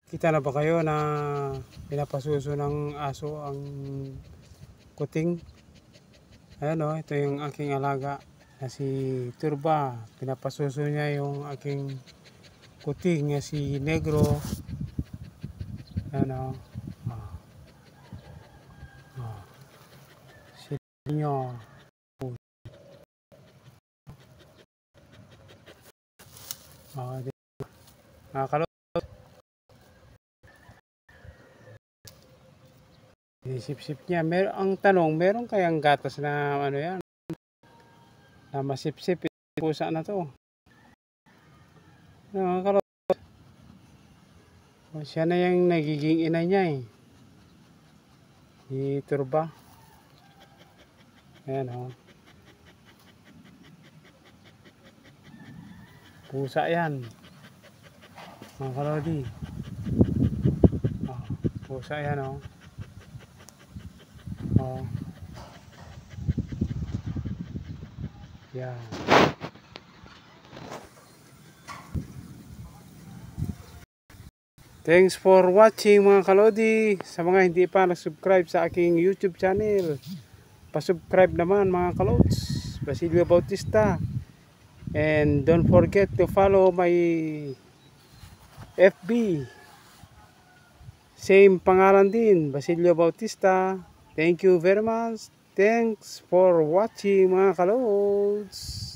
Kita na ba kayo na pinapasuso ng aso ang kuting? Ayan o, ito yung aking alaga na si Turba. Pinapasuso niya yung aking kuting na si Negro. Ayan o. Si Nino. Nakakalot. Sip-sip niya. Ang tanong, meron kayang gatas na ano yan? Na masip-sip. Pusa na to. Nakakalot. Siya na yung nagiging ina niya eh. Si Turba. Ayan o. Pusa yan. Mga kalodi. Pusa yan o. Yan. Thanks for watching mga kalodi. Sa mga hindi pa nag-subscribe sa aking YouTube channel, pa-subscribe naman mga kalods. Basilio Bautista. And don't forget to follow my FB. Same pangalan din, Basilio Bautista. Thank you very much. Thanks for watching mga kalods.